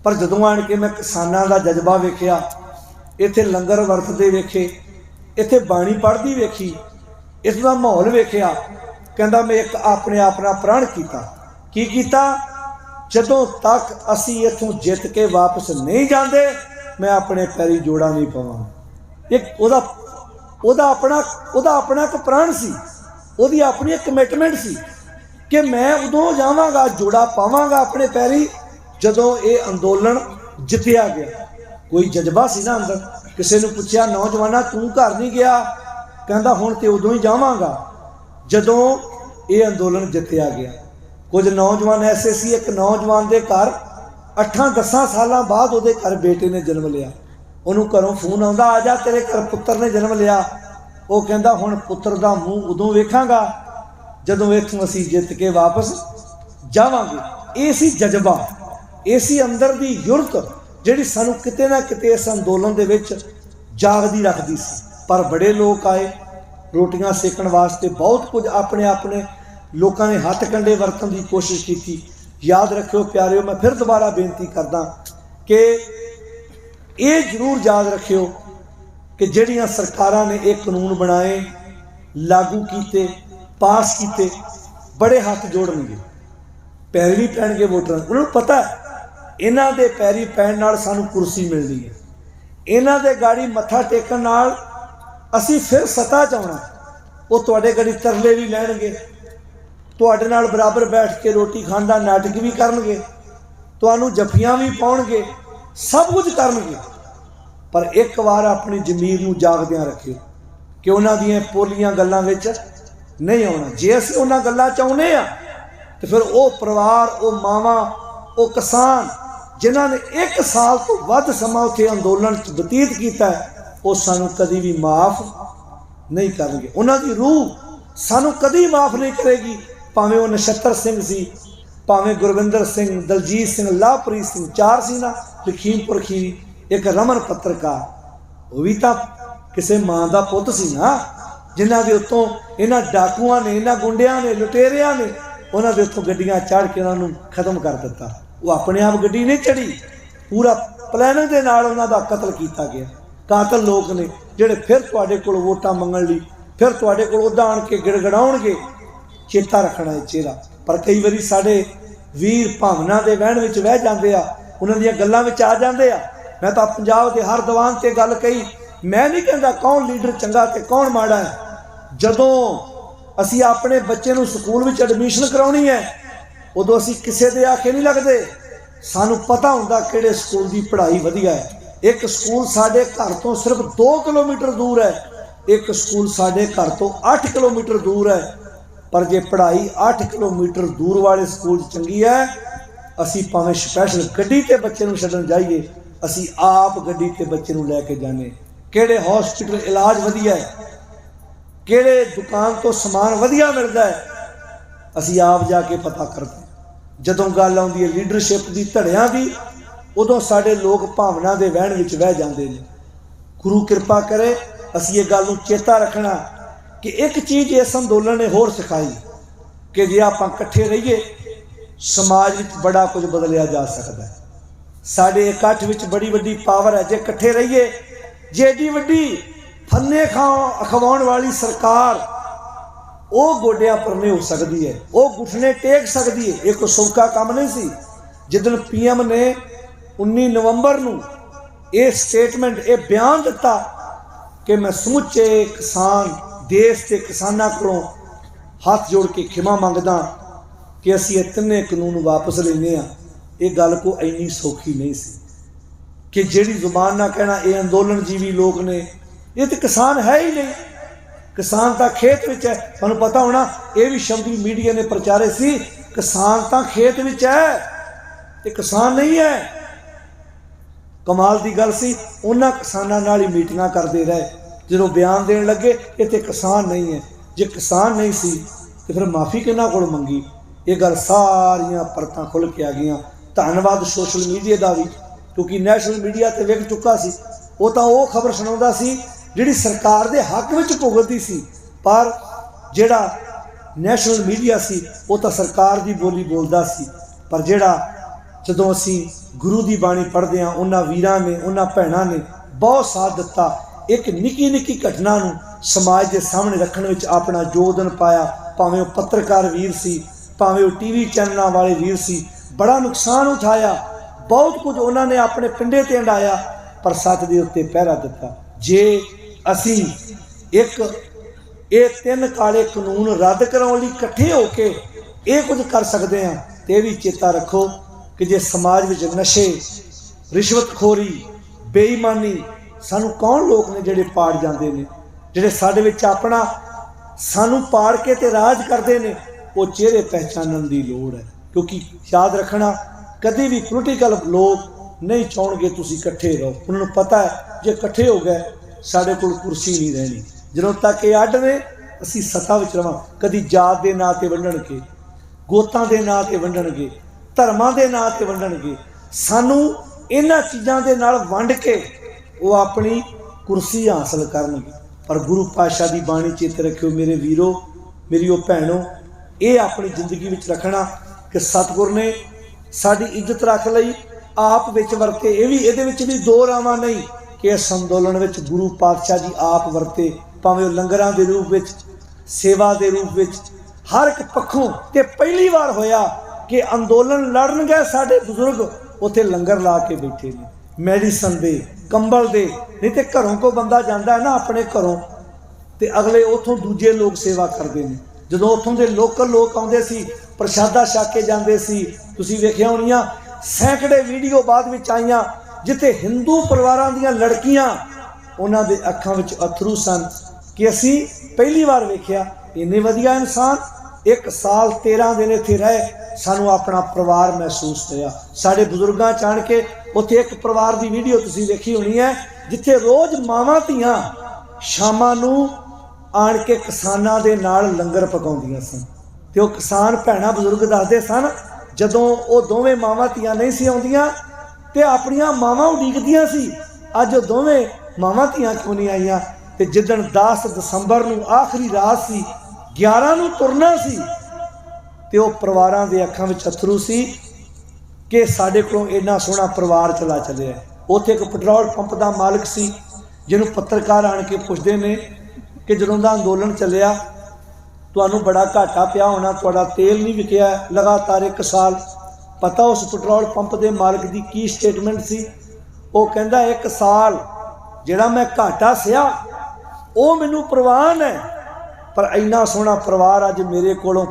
पर जदों आण के मैं किसानां दा जज्बा वेखिया, इत्थे लंगर वरतदे वेखे, इत्थे बाणी पढ़दी वेखी, इस दा माहौल वेखिया, कहंदा मैं एक अपने अपना प्रण किया। की कीता? जदों तक असी इत्थों जित के वापस नहीं जाते मैं अपने पैरी जोड़ा नहीं पावां। एक उहदा ਉਹਦਾ ਆਪਣਾ ਇੱਕ ਪ੍ਰਾਣ ਸੀ, ਉਹਦੀ ਆਪਣੀ ਇੱਕ ਕਮਿਟਮੈਂਟ ਸੀ ਕਿ मैं उदों जावांगा, जोड़ा पावांगा अपने पैरी जदों ये अंदोलन जितया गया। कोई जज्बा सी ना अंदर। किसी ने पूछा नौजवाना तू घर नहीं गया, कहता हुण ते उदों ही जावांगा जदों ये अंदोलन जितया गया। कुछ नौजवान ऐसे सी, एक नौजवान के घर 8-10 साल बाद उहदे घर बेटे ने जन्म लिया। उन्होंने घरों फोन आउंदा आ जा तेरे घर पुत्र ने जन्म लिया। वो कहता हुण पुत्र दा मूँह उदों वेखांगा जदों इत्थों असीं जित के वापस जावांगे। ये सी जज्बा, ये सी अंदर दी युरत जिहड़ी सानूं किते ना किते इस अंदोलन दे विच जागदी रखदी सी। पर बड़े लोग आए रोटियां सेकण वास्ते, बहुत कुछ अपने अपने लोगों ने हथ कंडे वरतन की कोशिश की। याद रखियो प्यारिओ, मैं फिर दोबारा बेनती करदा कि ये जरूर याद रखियो कि जिहड़ियां सरकारां ने एक कानून बनाए, लागू किए, पास किए, बड़े हाथ जोड़नगे, पैरी भी पैणगे वोटरां। उन्होंने पता है इन्हां दे पैरी पैण नाल सानूं कुर्सी मिलनी है, इन्हां दे गाड़ी मत्था टेकण नाल असीं फिर सत्ता च आउणा। वो तुहाडे गड़ी तरले भी लैणगे, तुहाडे नाल बराबर बैठ के रोटी खाण दा नाटक भी करनगे, तुहानूं जफ्फियां भी पाउणगे, सब कुछ करनगे। पर एक बार अपनी जमीर नूं जागदियां रखियो कि उन्हां दीयां पोलियां गल्लां विच नहीं आना। जे असीं उन्हां गल्लां च आउणे आ तो फिर वो परिवार, वो मावां, वो किसान जिन्हां ने 1 साल तो वध समा उत्थे अंदोलन च बतीत कीता है, वो सानूं कदी भी माफ़ नहीं करनगे। उन्हां दी रूह सानूं कदी माफ़ नहीं करेगी। भावें वो नछत्तर सिंह सी, भावें गुरविंदर सिंह, दलजीत सिंह, लवप्रीत सिंह, 4 सी ना लखीमपुर खीरी, एक रमन पत्रकार, वो भी तो किसी माँ का पुत सी ना, जिन्हां दे उत्तों इन्हां डाकुआं ने, इन्हां गुंडियां ने, लुटेरियां ने उन्हां दे उत्तों गड्डियां चढ़ के उन्हां नूं खत्म कर दिता। वो अपने आप गड्डी नहीं चढ़ी, पूरा प्लैनिंग दे नाल उन्हां दा कतल किया गया। कातल लोग ने जिहड़े फिर तुहाडे कोल वोटां मंगण लई, फिर तुहाडे कोल उदां आण के गिड़गड़ाउणगे। चेता रखना है चेहरा। पर कई वारी साडे वीर भावना दे वहण विच वह जांदे आ, उन्हां दीयां गल्लां विच आ जांदे आ। मैं तां पंजाब दे हर दीवान ते गल कही, मैं नहीं कहता कौन लीडर चंगा ते कौन माड़ा है। जदों असी अपने बच्चे नूं स्कूल विच एडमिशन कराउणी है, उदों असी किसी दे आखे नहीं लगदे। सानूं पता हुंदा किहड़े स्कूल की पढ़ाई वधिया है। एक स्कूल साडे घर तो सिर्फ 2 किलोमीटर दूर है, एक स्कूल साडे घर तो 8 किलोमीटर दूर है। पर जे पढ़ाई 8 किलोमीटर दूर वाले स्कूल चंगी है, असी भावें स्पैशल गड्डी ते बच्चे नूं छड्डण जाइए, असी आप गड्डी ते बच्चे नूं लैके जाने। किहड़े हॉस्पिटल इलाज वधिया है, किहड़े दुकान तो समान वधिया मिलता है, असी आप जाके पता करते। जदों गल आउंदी है लीडरशिप की धड़ियां की, उदों साडे लोग भावना के वहण विच वह जाते हैं। गुरु कृपा करे असी ये गल नूं चेता रखना कि एक चीज़ इस अंदोलन ने होर सिखाई कि जे आपां इकट्ठे रहिए, समाज विच बड़ा कुछ बदलिया जा सकता है। साडे इकट्ठ विच बड़ी वड्डी पावर है। जे इकट्ठे रहिए, जे एडी वड्डी फन्ने खवाउण वाली सरकार वो गोडियां पर नहीं हो सकती है, वो घुटने टेक सकती है। ये कोई सौखा काम नहीं सी। जिदन PM ने 19 नवंबर नूं ये स्टेटमेंट, ये बयान दिता कि मैं समुचे किसान देश के किसानों को हाथ जोड़ के खिमा मंगदा कि असी ये 3 कानून वापस लेने आ, ये गल को इन्नी सौखी नहीं सी कि जिहड़ी जुबान ना कहना ये अंदोलन जीवी लोग ने, ये तो किसान है ही नहीं। किसान तो खेत विच है। तुहानूं पता होना, ये भी शब्द भी मीडिया ने प्रचारे सी, किसान तो खेत विच है, ये किसान नहीं है। कमाल की गल सी, उन्हां किसानां नाल ही मीटिंगां करते रहे। जो बयान देण लगे ये तो किसान नहीं है। जे किसान नहीं सी तो फिर माफ़ी किन्हां कोल मंगी। ये गल सारियां परतां खुल के आ गई। धन्नवाद सोशल मीडिया का भी, क्योंकि नैशनल मीडिया तो विक चुका सी। वो तो वो खबर सुणाउंदा सी जिहड़ी सरकार दे हक विच भुगतदी सी, पर जिहड़ा नैशनल मीडिया सी वो तो सरकार की बोली बोलदा सी। पर जिहड़ा जदों असी गुरु की बाणी पढ़ते हैं, उन्हां वीरां ने, उन्हां भैणां ने बहुत साथ दिता। एक निक्की निक्की घटना नूं समाज के सामने रखने विच अपना योगदान पाया। भावें वो पत्रकार वीर सी, भावें वो TV चैनलों वाले वीर सी, बड़ा नुकसान उठाया। बहुत कुछ उन्होंने अपने पिंडे ते हंडाया, पर सच दे उत्ते पहरा दिता। जे असी एक ये 3 काले कानून रद्द कराने लई इकट्ठे होके ये कुछ कर सकते हैं। तो यह भी चेता रखो कि जे समाज में नशे, रिश्वतखोरी, बेईमानी सानू कौन लोग ने जिहड़े पाड़ जाते हैं, जिहड़े साडे विच अपना सानू पाड़ के ते राज करते हैं, वो चेहरे पहचानने की लोड़ है। क्योंकि याद रखना कभी भी पोलिटिकल लोग नहीं चाहणगे तुसीं इकट्ठे रहो। उन्होंने पता है जे इकट्ठे हो गए साडे कोल कुर्सी नहीं रहनी। ਜਦੋਂ तक ये अड ने असीं सत्ता विच रहां। कदी जात के नाँ ते वंडणगे, गोतां के नाँ ते वंडणगे, धर्मां के नाँ ते वंडणगे। सानू इन्हां चीज़ां दे नाल वंड के वो अपनी कुर्सी हासिल करनगे। पर गुरु पातशाह की बाणी चेते रखियो मेरे वीरो, मेरी भैनों, ये अपनी जिंदगी विच रखना कि सतगुर ने साडी इज्जत रख लई, आप विच वरते। ये भी इहदे विच भी दो रावां नहीं कि इस अंदोलन विच गुरु पातशाह जी आप वरते, भावें लंगरां दे रूप विच, सेवा के रूप विच, हर एक पक्षों। ते पहली बार होया कि अंदोलन लड़न गए साडे बजुर्ग उत्थे लंगर ला के बैठे ने, मैडिसन दे, कंबल दे। नहीं तो घरों को बंदा जाता है ना अपने घरों, तो अगले उतों दूजे लोग सेवा करते हैं। जो उतों के लोकल लोग आते सी प्रशादा छक के जाते सी। तुसीं वेखिया होणियां सैकड़े वीडियो बाद में आईयां जिथे हिंदू परिवारां दियां लड़कियां उन्हां दे अखां विच अथरू सन कि असीं पहली बार वेखिया इन्ने वधिया इंसान 1 साल 13 दिन इत्थे रहे, सानू अपना परिवार महसूस होया। साडे बुजुर्गां चाण के उत्थे एक परिवार की वीडियो तुसीं वेखी होनी है जिथे रोज़ मावां धीआं शामां नूं आण के किसानां दे नाल लंगर पकाउंदियां सन। ते ओह किसान भैणां बुजुर्ग दसदे सन जदों वो दोवें मावां धीआं नहीं सी आउंदियां ते अपणियां मावां उडीकदियां सी। अज वो दोवें मावां धीआं क्यों नहीं आईयां? ते जिदण 10 दसंबर नूं आखिरी रात सी, 11 नूं तुरना सी, ते वो परिवारां दे अखां विच अथरू सी कि साडे कोलों इन्ना सोहना परिवार चला चलिया। उत्थे एक पेट्रोल पंप का मालिक सी जिन्होंने पत्रकार आण के पुछदे ने कि जदों दा अंदोलन चलिया तुहानूं बड़ा घाटा पिया होना, तुहाडा तेल नहीं विकिया लगातार 1 साल। पता उस पेट्रोल पंप के मालिक की की स्टेटमेंट सी? वो कहंदा 1 साल जिहड़ा मैं घाटा सिया वो मैनूं प्रवान है, पर इन्ना सोहना परिवार अज मेरे कोलों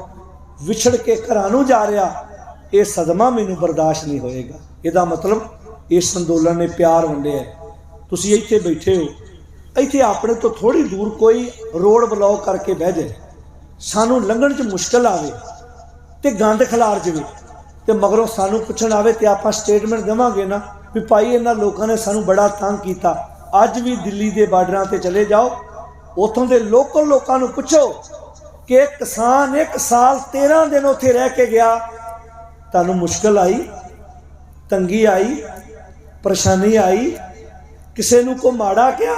विछड़ के घरां नूं जा रहा, ये सदमा मैनूं बर्दाश्त नहीं होएगा। इहदा मतलब इस अंदोलन ने प्यार वंडिया। तुसीं इत्थे बैठे हो, इत्थे अपने तो थोड़ी दूर कोई रोड ब्लॉक करके बह जाए, सानूं लंघण च मुश्किल आवे ते गंद खलार जावे ते मगरों सानूं पुछण आवे ते आपां स्टेटमेंट देवांगे ना भी भाई इन्हां लोकां ने सानूं बड़ा तंग कीता। अज भी दिल्ली के बार्डरां ते चले जाओ, उत्थों के लोकल लोकां नूं पुछो कि किसान 1 साल 13 दिन उत्थे रह के गया, तुहानूं मुश्किल आई, तंगी आई, परेशानी आई, किसी नूं को माड़ा क्या?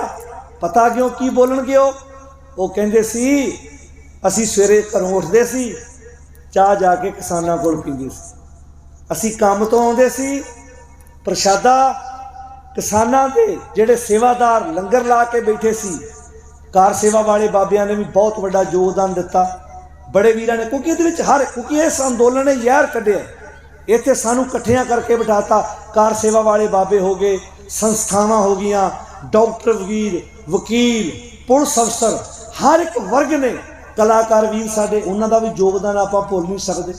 पता क्यों की बोलणगे? वो कहंदे सी असीं सवेरे घरों उठदे सी, चाह जाके किसानां कोल पींदे सी, असीं काम तो आउंदे सी, प्रशादा किसानां दे जिहड़े सेवादार लंगर ला के बैठे सी। कार सेवा वाले बाबियां ने भी बहुत बड़ा योगदान दिता, बड़े वीरां ने, क्योंकि ये हर क्योंकि इस अंदोलन ने जहर कढ़िया, इत्थे सानूं इकट्ठियां करके बिठाता। कार सेवा वाले बाबे हो गए, संस्थावां हो गईयां, डॉक्टर वीर, वकील, पुलिस अफसर, हर एक वर्ग ने, कलाकार वीर साडे, उन्हां दा भी योगदान आपां भुल नहीं सकते।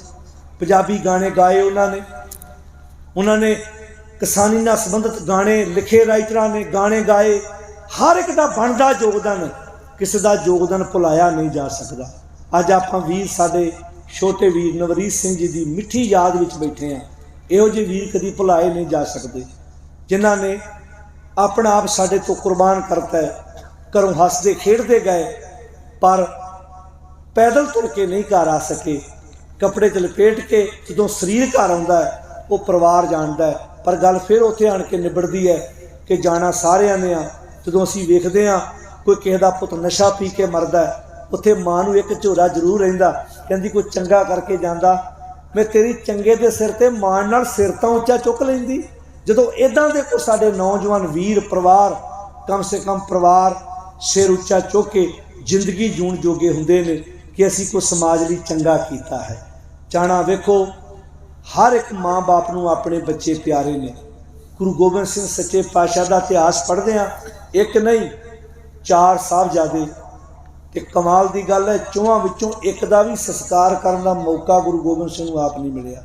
पंजाबी गाने गाए उन्होंने किसानी नाल संबंधित गाने लिखे, राइटरां ने गाने गाए, हर एक का बनदा योगदान, किसी का योगदान भुलाया नहीं जा सकता। अज आपां वीर साडे छोटे वीर नवरीत सिंह जी की मिठी याद विच बैठे हैं। इहो जिहे वीर कदी भुलाए नहीं जा सकते, जिन्हां ने अपना आप साडे तो कुर्बान करता है। घरों हसदे खेडते गए पर पैदल तुर के नहीं घर आ सके, कपड़े च लपेट के जदों शरीर घर आउंदा है वो परिवार जानता है। पर गल फिर उत्थे आण के निबड़दी है कि जाना सारिਆਂ ने आ। जदों असीं वेखदे आ कोई किसी दा पुत नशा पी के मरदा है, उत्थे मां नूं एक झोरा जरूर रहिंदा, कहंदी कोई चंगा करके जांदा, मैं तेरी चंगे दे सिर ते माण नाल सिर तां उच्चा चुक लैंदी। जदों इदां दे कोई साडे नौजवान वीर परिवार, कम से कम परिवार सिर उच्चा चुक के जिंदगी जूण जोगे हुंदे ने कि असीं कोई समाज लई चंगा कीता है। चाहना वेखो हर एक माँ बाप नूं अपने बच्चे प्यारे ने। गुरु गोबिंद सिंह सच्चे पातशाह का इतिहास पढ़दे आ, एक नहीं 4 साहबजादे ਤੇ ਕਮਾਲ ਦੀ ਗੱਲ ਹੈ, ਚੌਹਾਂ ਵਿੱਚੋਂ ਇੱਕ ਦਾ ਵੀ ਸੰਸਕਾਰ ਕਰਨ ਦਾ ਮੌਕਾ ਗੁਰੂ ਗੋਬਿੰਦ ਸਿੰਘ ਨੂੰ ਆਪ ਨਹੀਂ ਮਿਲਿਆ।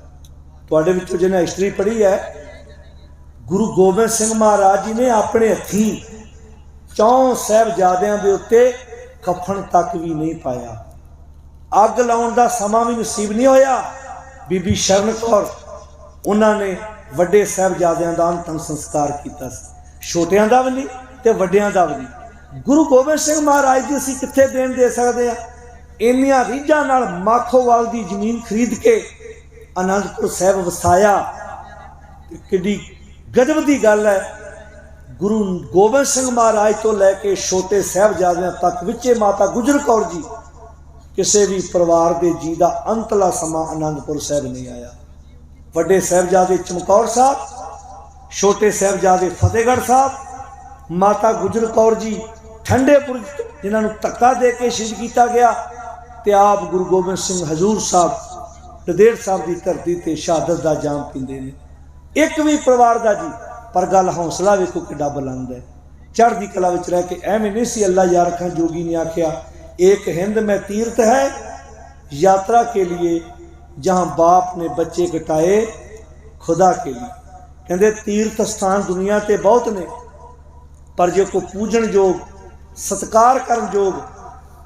ਤੁਹਾਡੇ ਵਿੱਚੋਂ ਜਿਹਨੇ ਹਿਸਟਰੀ ਪੜ੍ਹੀ ਹੈ, ਗੁਰੂ ਗੋਬਿੰਦ ਸਿੰਘ ਮਹਾਰਾਜ ਜੀ ਨੇ ਆਪਣੇ ਹੱਥੀਂ ਚੌਂ ਸਾਹਿਬਜ਼ਾਦਿਆਂ ਦੇ ਉੱਤੇ ਕਫਨ ਤੱਕ ਵੀ ਨਹੀਂ ਪਾਇਆ। ਅੱਗ ਲਾਉਣ ਦਾ ਸਮਾਂ ਵੀ ਨਸੀਬ ਨਹੀਂ ਹੋਇਆ। ਬੀਬੀ ਸ਼ਰਨ ਕੌਰ ਉਹਨਾਂ ਨੇ ਵੱਡੇ ਸਾਹਿਬਜ਼ਾਦਿਆਂ ਦਾ ਅੰਤਮ ਸੰਸਕਾਰ ਕੀਤਾ ਸੀ, ਛੋਟਿਆਂ ਦਾ ਵੀ ਨਹੀਂ ਤੇ ਵੱਡਿਆਂ ਦਾ ਵੀ ਨਹੀਂ। ਗੁਰੂ ਗੋਬਿੰਦ ਸਿੰਘ ਮਹਾਰਾਜ ਦੀ ਅਸੀਂ ਕਿੱਥੇ ਦੇਣ ਦੇ ਸਕਦੇ ਹਾਂ? ਇੰਨੀਆਂ ਰੀਝਾਂ ਨਾਲ ਮਾਖੋਵਾਲ ਦੀ ਜ਼ਮੀਨ ਖਰੀਦ ਕੇ ਅਨੰਦਪੁਰ ਸਾਹਿਬ ਵਸਾਇਆ। ਕਿੱਡੀ ਗਜਬ ਦੀ ਗੱਲ ਹੈ। ਗੁਰੂ ਗੋਬਿੰਦ ਸਿੰਘ ਮਹਾਰਾਜ ਤੋਂ ਲੈ ਕੇ ਛੋਟੇ ਸਾਹਿਬਜ਼ਾਦਿਆਂ ਤੱਕ ਵਿੱਚੇ ਮਾਤਾ ਗੁਜਰ ਕੌਰ ਜੀ, ਕਿਸੇ ਵੀ ਪਰਿਵਾਰ ਦੇ ਜੀ ਦਾ ਅੰਤਲਾ ਸਮਾਂ ਅਨੰਦਪੁਰ ਸਾਹਿਬ ਨਹੀਂ ਆਇਆ। ਵੱਡੇ ਸਾਹਿਬਜ਼ਾਦੇ ਚਮਕੌਰ ਸਾਹਿਬ, ਛੋਟੇ ਸਾਹਿਬਜ਼ਾਦੇ ਫਤਿਹਗੜ੍ਹ ਸਾਹਿਬ, ਮਾਤਾ ਗੁਜਰ ਕੌਰ ਜੀ ਠੰਡੇ ਬੁਰਜ ਜਿਨ੍ਹਾਂ ਨੂੰ ਧੱਕਾ ਦੇ ਕੇ ਸ਼ਹੀਦ ਕੀਤਾ ਗਿਆ, ਤੇ ਆਪ ਗੁਰੂ ਗੋਬਿੰਦ ਸਿੰਘ ਹਜ਼ੂਰ ਸਾਹਿਬ ਨੰਦੇੜ ਸਾਹਿਬ ਦੀ ਧਰਤੀ ਤੇ ਸ਼ਹਾਦਤ ਦਾ ਜਾਮ ਪੀਂਦੇ ਨੇ। ਇੱਕ ਵੀ ਪਰਿਵਾਰ ਦਾ ਜੀ, ਪਰ ਗੱਲ ਹੌਸਲਾ ਵੇਖੋ ਕਿੱਡਾ ਬੁਲੰਦ ਹੈ। ਚੜ੍ਹਦੀ ਕਲਾ ਵਿੱਚ ਰਹਿ ਕੇ ਐਵੇਂ ਨਹੀਂ ਸੀ। ਅੱਲਾ ਯਾਰ ਖਾਂ ਜੋਗੀ ਨੇ ਆਖਿਆ, एक हिंद में तीर्थ है यात्रा के लिए, जहाँ बाप ने बच्चे कटाए खुदा के लिए। कहते तीर्थ स्थान दुनिया ते बहुत ने, पर जो को पूजन योग सत्कार करन योग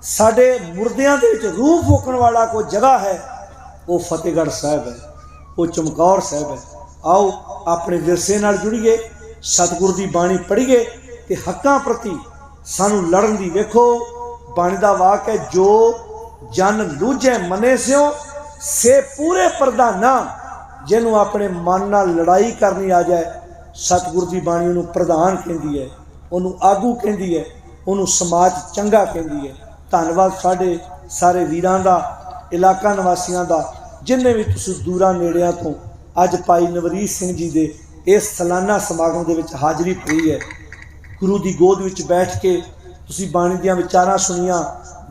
साडे मुर्दियां दे विच रूह फूकण वाला को जगह है, वो फतेहगढ़ साहब है, वो चमकौर साहब है। आओ अपने विरसे नाल जुड़िए, सतगुर की बाणी पढ़िए ते हक्कां प्रति सानू लड़न दी। वेखो बाणी दा वाक है, जो जन लूझे मने स्यों से पूरे प्रधाना। जिन्हों अपने मन नाल लड़ाई करनी आ जाए, सतगुर की बाणी उन्होंने प्रधान कहती है, उन्होंने आगू कहती है, उन्होंने समाज चंगा कहती है। धन्यवाद साढ़े सारे वीरां दा, इलाका निवासियों का, जिन्हें भी तुसीं दूरां नेड़ियां तो अज भाई नवरीत सिंह जी के इस सालाना समागम के हाज़री पई है। गुरु की गोद विच बैठ के तुसीं बाणी दीआं विचारां सुनिया,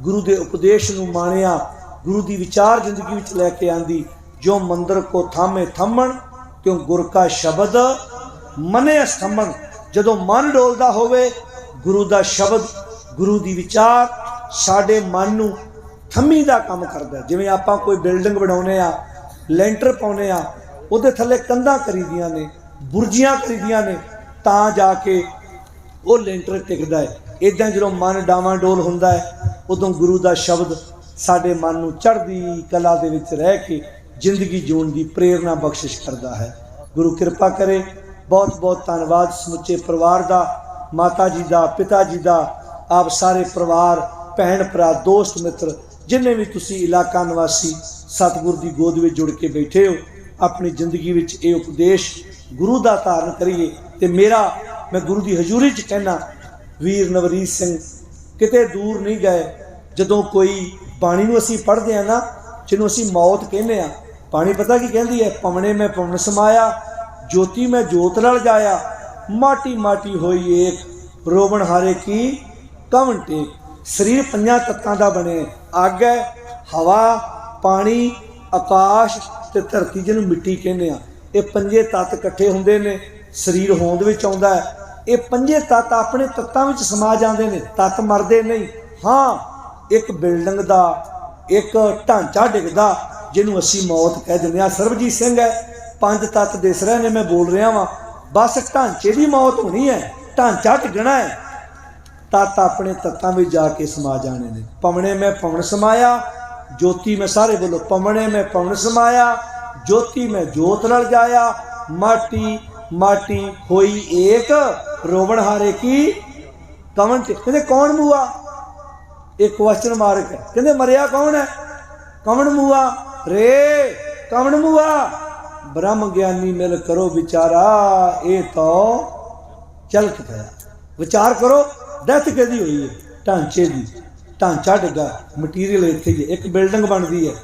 गुरु के उपदेश नूं माणिया, गुरु की विचार जिंदगी विच लैके आंदी। जो मंदिर को थामे थमन, क्यों गुर का शब्द मने स्थमन। जदों मन डोलदा होवे, गुरु का शब्द, गुरु की विचार साडे मन नूं थम्मी दा काम करदा। जिवें आपां कोई बिल्डिंग बनाउने आ, लैंटर पाउने आ, उहदे थल्ले कंधां करीदियां ने, बुरजियां करीदियां ने, तां जाके वो लैंटर टिकदा है। इदां जो मन डावाडोल हुंदा है, उदों गुरु का शब्द साडे मन नूं चढ़दी कला दे विच रह के जिंदगी जीण की प्रेरणा बख्शिश करता है। गुरु कृपा करे। बहुत बहुत धन्यवाद समुचे परिवार का, माता जी का, पिता जी का, आप सारे परिवार, भैन भरा, दोस्त मित्र, जिन्हें भी तुसी इलाका निवासी सतगुर की गोद में जुड़ के बैठे हो, अपनी जिंदगी में ये उपदेश गुरु का धारण करिए। तो मेरा मैं गुरु की हजूरी च कहना, वीर नवरीत सिंह किते दूर नहीं गए। जदों कोई बाणी नूं असीं पढ़दे आ ना, जिन्हों असीं मौत कहने आ, बाणी पता की कहती है? पवने में पवन समाया, ज्योति में ज्योत रल जाया, माटी माटी होई एक, रोवण हारे की कवन टेक। शरीर पंजां तत्तां दा बने, अग है, हवा, पानी, आकाश ते धरती, जिन्हों मिट्टी कहने आ। ये पंजे तत्त इकट्ठे हुंदे ने, शरीर होंद विच आउंदा है। ये पंजे तत्त अपने तत्तां विच समा जांदे ने, तत्त मरदे नहीं। हाँ, एक बिल्डिंग दा एक ढांचा डिगदा, जिन्हों असीं मौत कह दिंदे आ। सरबजीत सिंह है, पंज तत्त दिस रहे ने, मैं बोल रहा वां, बस ढांचे की मौत होनी है, ढांचा डिगना है, तत्त अपने तत्तां विच जाके समा जाने ने। पवने में पवन समाया, ज्योति में, सारे बोलो, पवने में पवन समाया, ज्योति में ज्योत रल जाया, माटी माटी होई एक, रोवण हारे की कवन टेक। कहते कौन मुआ? एक क्वेश्चन मार्क है। कहते मरिया कौन है? कवन मुआ रे, कवन मुआ? ब्रह्म ज्ञानी मिल करो विचारा, ये तो चल पाया। विचार करो, डेथ कहती हुई है ढांचे की, ढांचा डिगा, मटीरियल इत्थे ही है। एक बिल्डिंग बनती है,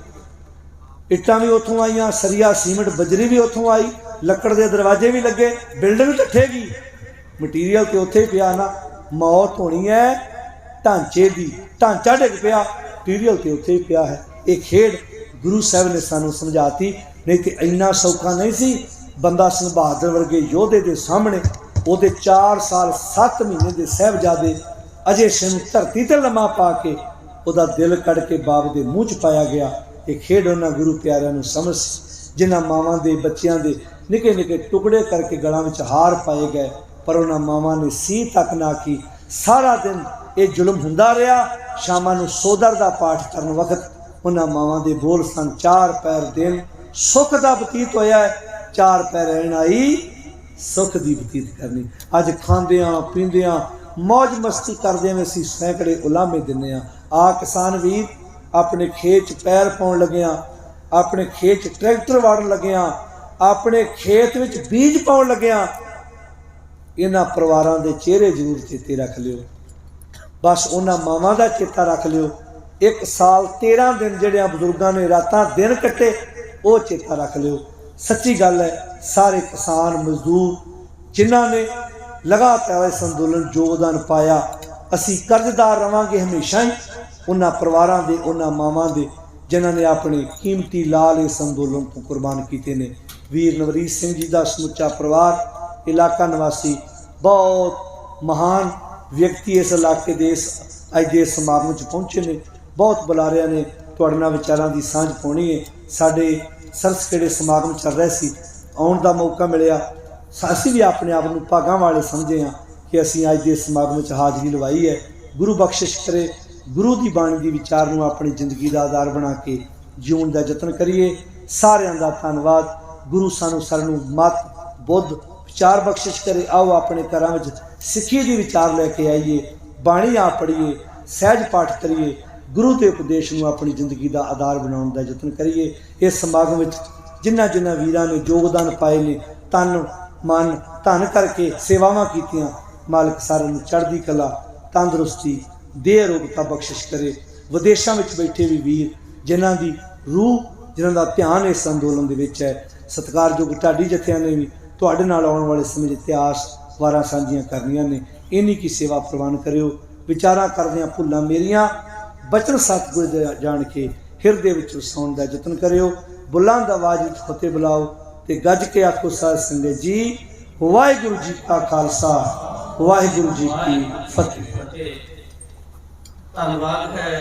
इट्टां भी उत्थों आईयां, सरिया सीमेंट बजरी भी उत्थों आई, लकड़ के दरवाजे भी लगे, बिल्डिंग ढठेगी, मटीरियल तो उत्थे ही पिया ना। मौत होनी है ढांचे की, ढांचा डिग पिया, मटीरियल तो उत्थे ही पिया है। ये खेड गुरु साहब ने सानू समझाती, नहीं तो इन्ना सौखा नहीं सी। बंदा सिंह बहादुर वर्गे योधे के सामने ਉਹਦੇ 4 साल 7 महीने के साहबजादे अजय सिंह धरती ते लम्मा पा के ਉਹਦਾ ਦਿਲ ਕੱਢ ਕੇ ਬਾਪ ਦੇ ਮੂੰਹ 'ਚ ਪਾਇਆ ਗਿਆ। ਇਹ ਖੇਡ ਉਹਨਾਂ ਗੁਰੂ ਪਿਆਰਿਆਂ ਨੂੰ ਸਮਝ ਜਿਨ੍ਹਾਂ ਮਾਵਾਂ ਦੇ ਬੱਚਿਆਂ ਦੇ ਨਿੱਕੇ ਨਿੱਕੇ ਟੁਕੜੇ ਕਰਕੇ ਗਲਾਂ ਵਿੱਚ ਹਾਰ ਪਾਏ ਗਏ, ਪਰ ਉਹਨਾਂ ਮਾਵਾਂ ਨੇ ਸੀ ਤੱਕ ਨਾ ਕੀ। ਸਾਰਾ ਦਿਨ ਇਹ ਜ਼ੁਲਮ ਹੁੰਦਾ ਰਿਹਾ। ਸ਼ਾਮਾਂ ਨੂੰ ਸੋਦਰ ਦਾ ਪਾਠ ਕਰਨ ਵਕਤ ਉਹਨਾਂ ਮਾਵਾਂ ਦੇ ਬੋਲ ਸਨ, 4 ਪੈਰ ਦਿਨ ਸੁੱਖ ਦਾ ਬਤੀਤ ਹੋਇਆ ਹੈ, 4 ਪੈਰ ਰਹਿਣ ਆਈ ਸੁੱਖ ਦੀ ਬਤੀਤ ਕਰਨੀ। ਅੱਜ ਖਾਂਦਿਆਂ ਪੀਂਦਿਆਂ मौज मस्ती करदे में असीं सैकड़े उलामे दिन्ने आ किसान वीर अपने खेत च पैर पाउण लगे, अपने खेत च ट्रैक्टर वाड़न लगे, अपने खेत विच बीज पाउण लगे। इन्हां परिवारां दे चेहरे जरूर चेते रख लिओ, बस उन्हां मावां दा चेता रख लिओ। 1 साल 13 दिन जिहड़े बजुर्गां ने रातां दिन कट्टे वो चेता रख लिओ। सच्ची गल है, सारे किसान मजदूर जिन्हां ने लगातार इस अंदोलन योगदान पाया, असी कर्जदार रवांगे हमेशा ही उन्हां परिवारां दे, उन्हां मावां दे जिन्हां ने अपने कीमती लाल इस अंदोलन को कुर्बान किए ने। वीर नवरीत सिंह जी का समुचा परिवार, इलाका निवासी, बहुत महान व्यक्ति इस इलाके के अज के समागम च पहुँचे ने। बहुत बुलारिया ने तुहाडे नाल विचारां दी सांझ पाउणी है। साडे सरसखेड़े समागम चल रहे सी, आउण दा मौका मिलिया। असीं भी अपने आप को भागां वाले समझे हाँ कि असीं अज के समागम च हाज़री लवाई है। गुरु बख्शिश करे, गुरु की बाणी के विचार नूं अपनी जिंदगी का आधार बना के जीवन का यतन करिए। सारिਆਂ ਦਾ धन्यवाद। गुरु सानू सानू मत बुद्ध विचार बख्शिश करे। आओ अपने घरां विच सिੱਖੀ की विचार लैके आइए, बाणी आप पढ़िए, सहज पाठ करिए, गुरु के उपदेश नूं अपनी जिंदगी का आधार बनाने का यतन करिए। इस समागम विच जिन्हां जिन्हां वीरां ने योगदान पाए ने, तन मन धन करके सेवावां कीतियां, मालिक सारिਆਂ ਨੂੰ चढ़दी कला तंदुरुस्ती देह आरोग्यता बख्शिश करे। विदेशों में बैठे भी वीर जिन्हां दी रूह, जिन्हां दा ध्यान इस अंदोलन दे विच है, सत्कारयोग ढाडी जथियां ने भी तुहाडे नाल आउण वाले समय इतिहास वारां सांझियां करनियां ने। इन्हीं की सेवा प्रवान करियो। विचारां करदियां भुल्लां मेरियां बचन सतगुर दे जान के हिरदे विच वसाउण दा यतन करियो। बुलंद आवाज़ विच फतेह बुलाओ ते गज के आखो साध संगत जी, वाहिगुरू जी का खालसा, वाहिगुरू जी की फतेह। धन्यवाद है।